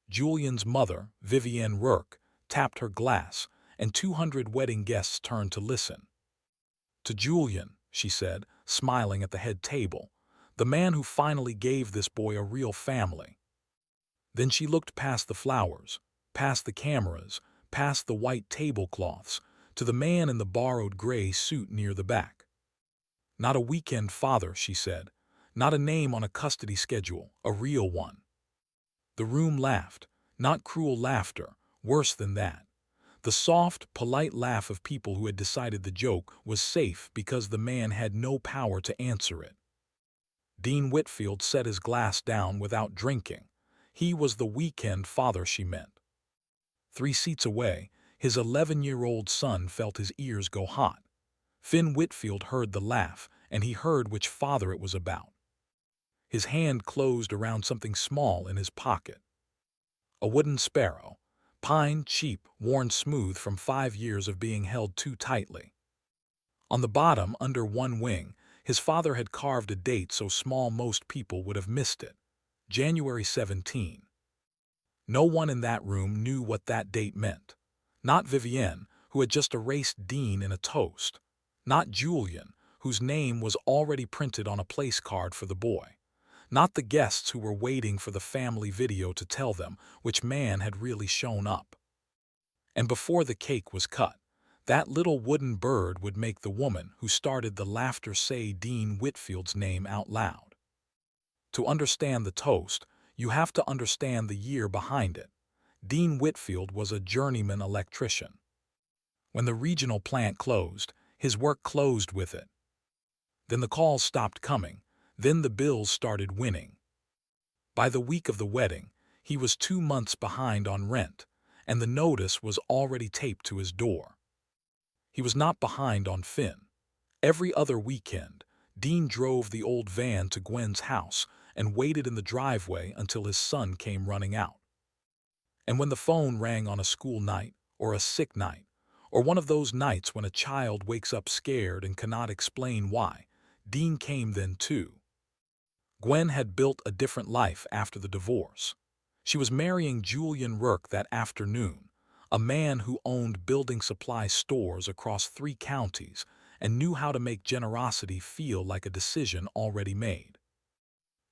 Julian's mother, Vivienne Rourke, tapped her glass, and 200 wedding guests turned to listen. "To Julian," she said, smiling at the head table, "the man who finally gave this boy a real family." Then she looked past the flowers, past the cameras, past the white tablecloths, to the man in the borrowed gray suit near the back. "Not a weekend father," she said. "Not a name on a custody schedule, a real one." The room laughed, not cruel laughter, worse than that. The soft, polite laugh of people who had decided the joke was safe because the man had no power to answer it. Dean Whitfield set his glass down without drinking. He was the weekend father she meant. 3 seats away, his 11-year-old son felt his ears go hot. Finn Whitfield heard the laugh, and he heard which father it was about. His hand closed around something small in his pocket. A wooden sparrow. Pine, cheap, worn smooth from 5 years of being held too tightly. On the bottom, under one wing, his father had carved a date so small most people would have missed it. January 17. No one in that room knew what that date meant. Not Vivienne, who had just erased Dean in a toast. Not Julian, whose name was already printed on a place card for the boy. Not the guests who were waiting for the family video to tell them which man had really shown up. And before the cake was cut, that little wooden bird would make the woman who started the laughter say Dean Whitfield's name out loud. To understand the toast, you have to understand the year behind it. Dean Whitfield was a journeyman electrician. When the regional plant closed, his work closed with it. Then the calls stopped coming. Then the bills started winning. By the week of the wedding, he was 2 months behind on rent, and the notice was already taped to his door. He was not behind on Finn. Every other weekend, Dean drove the old van to Gwen's house and waited in the driveway until his son came running out. And when the phone rang on a school night, or a sick night, or one of those nights when a child wakes up scared and cannot explain why, Dean came then too. Gwen had built a different life after the divorce. She was marrying Julian Rourke that afternoon, a man who owned building supply stores across 3 counties and knew how to make generosity feel like a decision already made.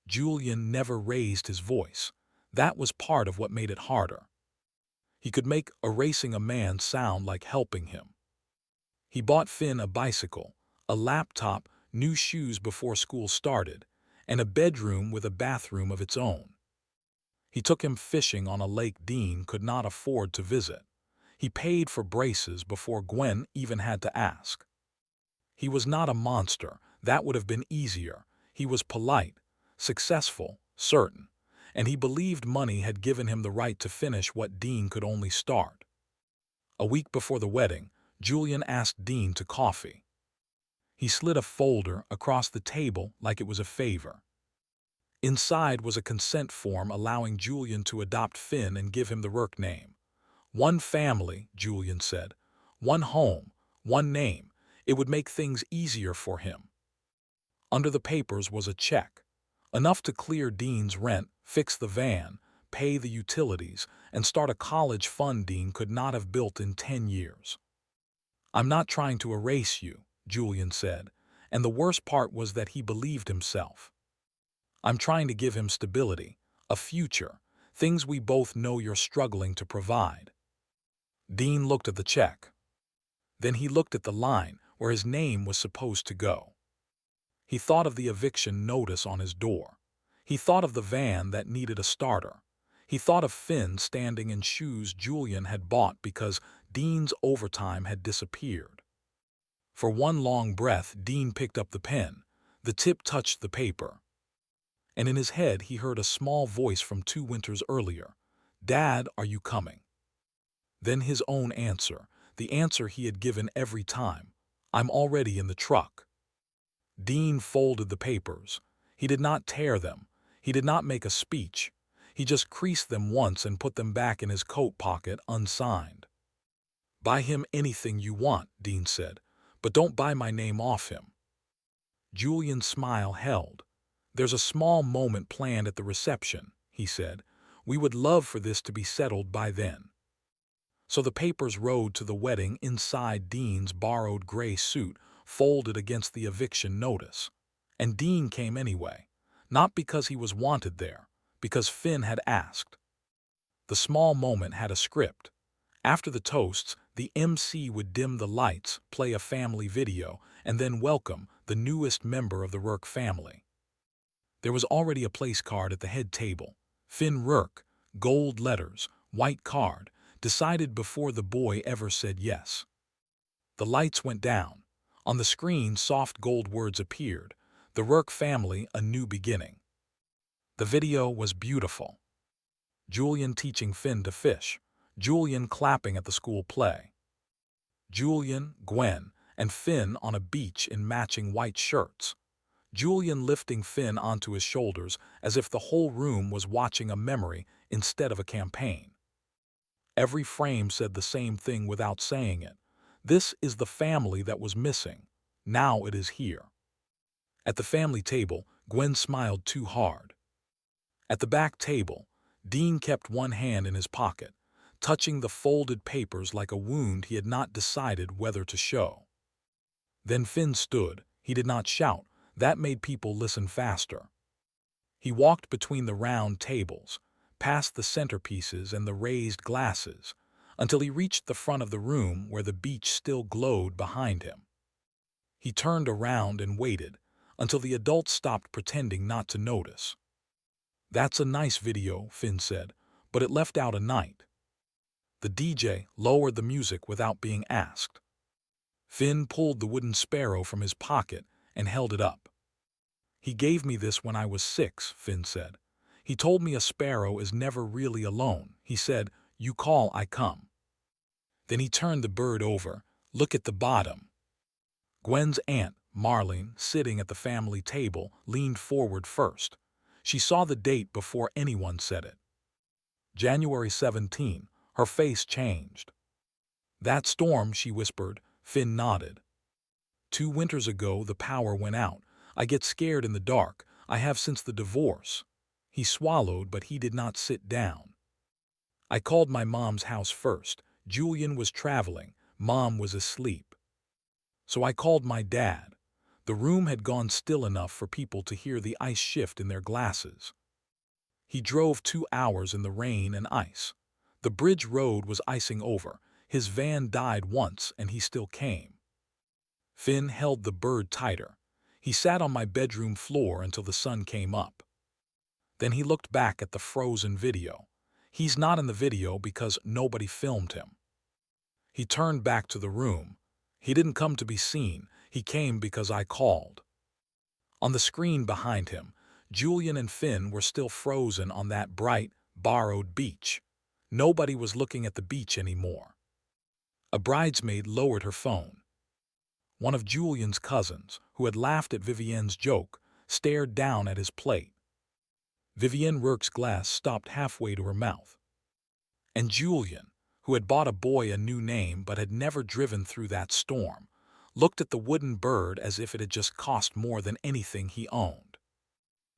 Julian never raised his voice. That was part of what made it harder. He could make erasing a man sound like helping him. He bought Finn a bicycle, a laptop, new shoes before school started, and a bedroom with a bathroom of its own. He took him fishing on a lake Dean could not afford to visit. He paid for braces before Gwen even had to ask. He was not a monster. That would have been easier. He was polite, successful, certain, and he believed money had given him the right to finish what Dean could only start. A week before the wedding, Julian asked Dean to coffee. He slid a folder across the table like it was a favor. Inside was a consent form allowing Julian to adopt Finn and give him the Rourke name. 1 family, Julian said. 1 home, 1 name. It would make things easier for him. Under the papers was a check, enough to clear Dean's rent, fix the van, pay the utilities, and start a college fund Dean could not have built in 10 years. "I'm not trying to erase you," Julian said, and the worst part was that he believed himself. "I'm trying to give him stability, a future, things we both know you're struggling to provide." Dean looked at the check. Then he looked at the line where his name was supposed to go. He thought of the eviction notice on his door. He thought of the van that needed a starter. He thought of Finn standing in shoes Julian had bought because Dean's overtime had disappeared. For one long breath, Dean picked up the pen. The tip touched the paper. And in his head he heard a small voice from 2 winters earlier. "Dad, are you coming?" Then his own answer, the answer he had given every time. "I'm already in the truck." Dean folded the papers. He did not tear them. He did not make a speech. He just creased them once and put them back in his coat pocket unsigned. "Buy him anything you want," Dean said, "but don't buy my name off him." Julian's smile held. "There's a small moment planned at the reception," he said. We would love for this to be settled by then." So the papers rode to the wedding inside Dean's borrowed gray suit, folded against the eviction notice. And Dean came anyway, not because he was wanted there, because Finn had asked. The small moment had a script. After the toasts, the MC would dim the lights, play a family video, and then welcome the newest member of the Rourke family. There was already a place card at the head table. Finn Rourke, gold letters, white card, decided before the boy ever said yes. The lights went down. On the screen, soft gold words appeared. The Rourke family, a new beginning. The video was beautiful. Julian teaching Finn to fish. Julian clapping at the school play. Julian, Gwen, and Finn on a beach in matching white shirts. Julian lifting Finn onto his shoulders as if the whole room was watching a memory instead of a campaign. Every frame said the same thing without saying it. This is the family that was missing. Now it is here. At the family table, Gwen smiled too hard. At the back table, Dean kept one hand in his pocket, touching the folded papers like a wound he had not decided whether to show. Then Finn stood. He did not shout. That made people listen faster. He walked between the round tables, past the centerpieces and the raised glasses, until he reached the front of the room where the beach still glowed behind him. He turned around and waited until the adults stopped pretending not to notice. "That's a nice video," Finn said, "but it left out a night." The DJ lowered the music without being asked. Finn pulled the wooden sparrow from his pocket and held it up. "He gave me this when I was 6, Finn said. "He told me a sparrow is never really alone. He said, 'You call, I come.'" Then he turned the bird over. "Look at the bottom." Gwen's aunt, Marlene, sitting at the family table, leaned forward first. She saw the date before anyone said it. January 17. Her face changed. "That storm," she whispered. Finn nodded. "2 winters ago the power went out. I get scared in the dark. I have since the divorce." He swallowed, but he did not sit down. "I called my mom's house first. Julian was traveling. Mom was asleep. So I called my dad. The room had gone still enough for people to hear the ice shift in their glasses. He drove 2 hours in the rain and ice. The bridge road was icing over. His van died once and he still came." Finn held the bird tighter. "He sat on my bedroom floor until the sun came up." Then he looked back at the frozen video. "He's not in the video because nobody filmed him." He turned back to the room. "He didn't come to be seen. He came because I called." On the screen behind him, Julian and Finn were still frozen on that bright, borrowed beach. Nobody was looking at the beach anymore. A bridesmaid lowered her phone. One of Julian's cousins, who had laughed at Vivienne's joke, stared down at his plate. Vivienne Rourke's glass stopped halfway to her mouth. And Julian, who had bought a boy a new name but had never driven through that storm, looked at the wooden bird as if it had just cost more than anything he owned.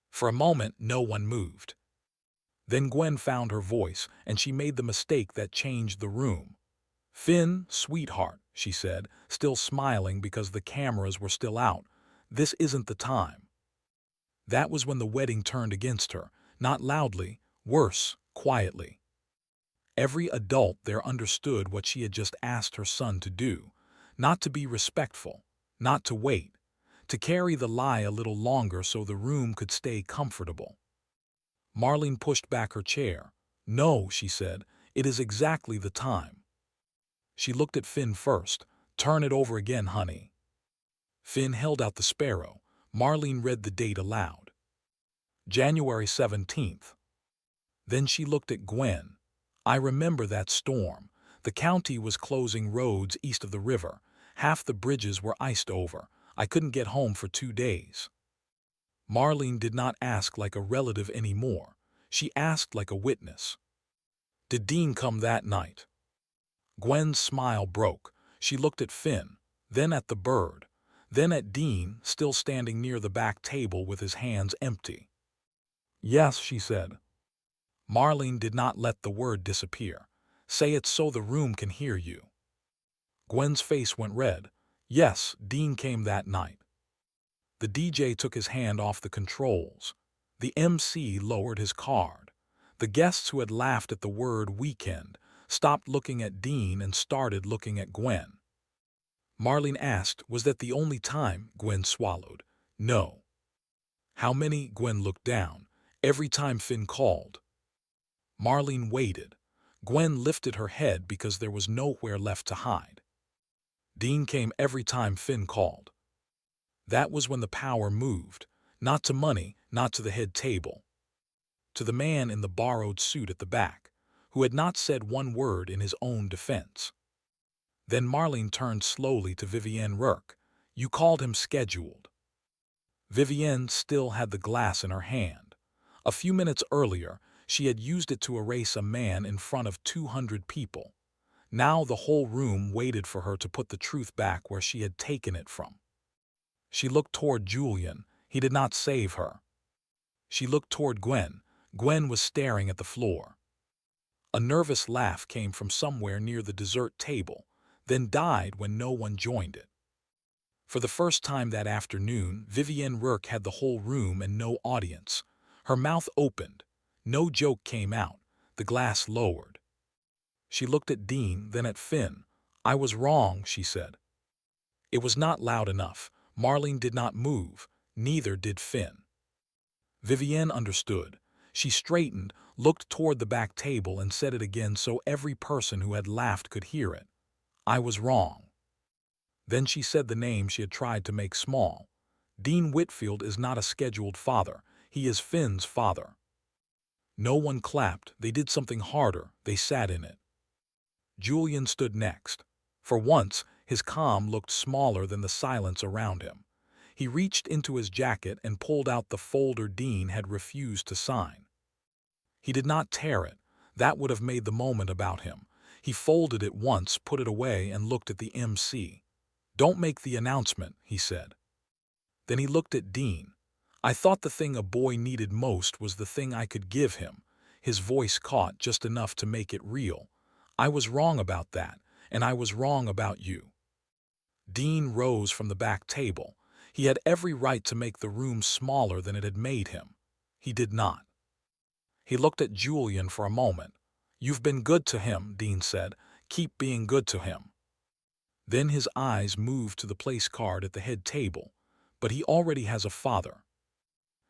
For a moment, no one moved. Then Gwen found her voice, and she made the mistake that changed the room. "Finn, sweetheart," she said, still smiling because the cameras were still out, "this isn't the time." That was when the wedding turned against her, not loudly, worse, quietly. Every adult there understood what she had just asked her son to do, not to be respectful, not to wait, to carry the lie a little longer so the room could stay comfortable. Marlene pushed back her chair. "No," she said, "it is exactly the time." She looked at Finn first. "Turn it over again, honey." Finn held out the sparrow. Marlene read the date aloud. January 17th. Then she looked at Gwen. "I remember that storm. The county was closing roads east of the river. Half the bridges were iced over. I couldn't get home for 2 days." Marlene did not ask like a relative anymore. She asked like a witness. "Did Dean come that night?" Gwen's smile broke. She looked at Finn, then at the bird, then at Dean, still standing near the back table with his hands empty. "Yes," she said. Marlene did not let the word disappear. Say it so the room can hear you. Gwen's face went red. Yes, Dean came that night. The DJ took his hand off the controls. The MC lowered his card. The guests who had laughed at the word weekend stopped looking at Dean and started looking at Gwen. Marlene asked, "Was that the only time?" Gwen swallowed. "No." "How many?" Gwen looked down. "Every time Finn called." Marlene waited. Gwen lifted her head because there was nowhere left to hide. "Dean came every time Finn called." That was when the power moved. Not to money, not to the head table. To the man in the borrowed suit at the back, who had not said one word in his own defense. Then Marlene turned slowly to Vivienne Rourke. "You called him scheduled." Vivienne still had the glass in her hand. A few minutes earlier, she had used it to erase a man in front of 200 people. Now the whole room waited for her to put the truth back where she had taken it from. She looked toward Julian. He did not save her. She looked toward Gwen. Gwen was staring at the floor. A nervous laugh came from somewhere near the dessert table, then died when no one joined it. For the first time that afternoon, Vivienne Rourke had the whole room and no audience. Her mouth opened. No joke came out. The glass lowered. She looked at Dean, then at Finn. "I was wrong," she said. It was not loud enough. Marlene did not move. Neither did Finn. Vivienne understood. She straightened, looked toward the back table and said it again so every person who had laughed could hear it. "I was wrong." Then she said the name she had tried to make small. "Dean Whitfield is not a scheduled father. He is Finn's father." No one clapped. They did something harder. They sat in it. Julian stood next. For once, his calm looked smaller than the silence around him. He reached into his jacket and pulled out the folder Dean had refused to sign. He did not tear it. That would have made the moment about him. He folded it once, put it away, and looked at the MC. "Don't make the announcement," he said. Then he looked at Dean. "I thought the thing a boy needed most was the thing I could give him." His voice caught just enough to make it real. "I was wrong about that, and I was wrong about you." Dean rose from the back table. He had every right to make the room smaller than it had made him. He did not. He looked at Julian for a moment. "You've been good to him," Dean said. "Keep being good to him." Then his eyes moved to the place card at the head table. "But he already has a father."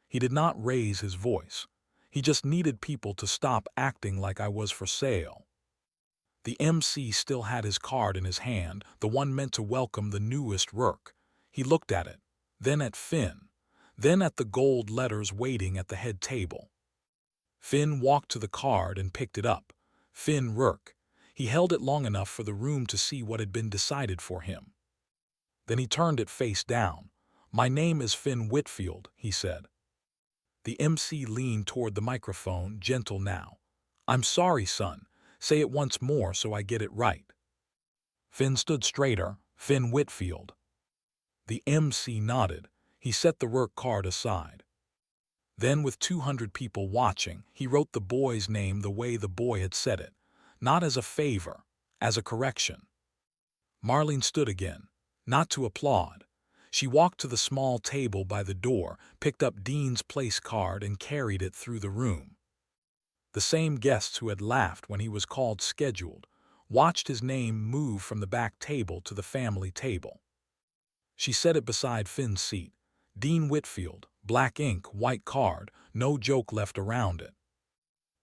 He did not raise his voice. He just needed people to stop acting like I was for sale. The MC still had his card in his hand, the one meant to welcome the newest Rourke. He looked at it, then at Finn, then at the gold letters waiting at the head table. Finn walked to the card and picked it up. Finn Rourke. He held it long enough for the room to see what had been decided for him. Then he turned it face down. "My name is Finn Whitfield," he said. The MC leaned toward the microphone, gentle now. "I'm sorry, son. Say it once more so I get it right." Finn stood straighter. "Finn Whitfield." The MC nodded. He set the Rourke card aside. Then, with 200 people watching, he wrote the boy's name the way the boy had said it, not as a favor, as a correction. Marlene stood again, not to applaud. She walked to the small table by the door, picked up Dean's place card and carried it through the room. The same guests who had laughed when he was called scheduled watched his name move from the back table to the family table. She set it beside Finn's seat. "Dean Whitfield, black ink, white card, no joke left around it."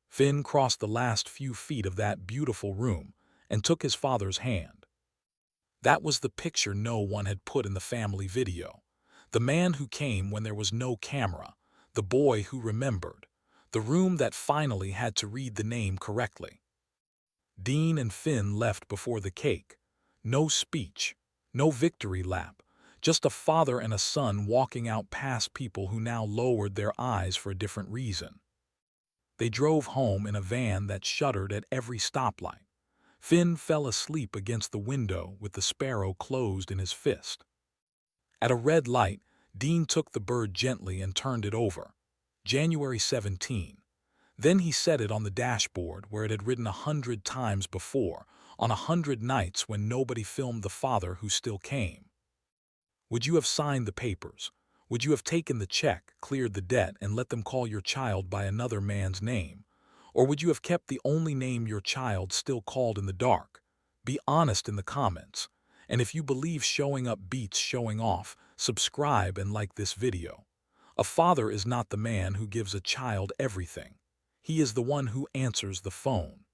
Finn crossed the last few feet of that beautiful room and took his father's hand. That was the picture no one had put in the family video. The man who came when there was no camera, the boy who remembered, the room that finally had to read the name correctly. Dean and Finn left before the cake. No speech, no victory lap, just a father and a son walking out past people who now lowered their eyes for a different reason. They drove home in a van that shuddered at every stoplight. Finn fell asleep against the window with the sparrow closed in his fist. At a red light, Dean took the bird gently and turned it over. January 17. Then he set it on the dashboard where it had ridden 100 times before, on 100 nights when nobody filmed the father who still came. Would you have signed the papers? Would you have taken the check, cleared the debt, and let them call your child by another man's name? Or would you have kept the only name your child still called in the dark? Be honest in the comments. And if you believe showing up beats showing off, subscribe and like this video. A father is not the man who gives a child everything. He is the one who answers the phone.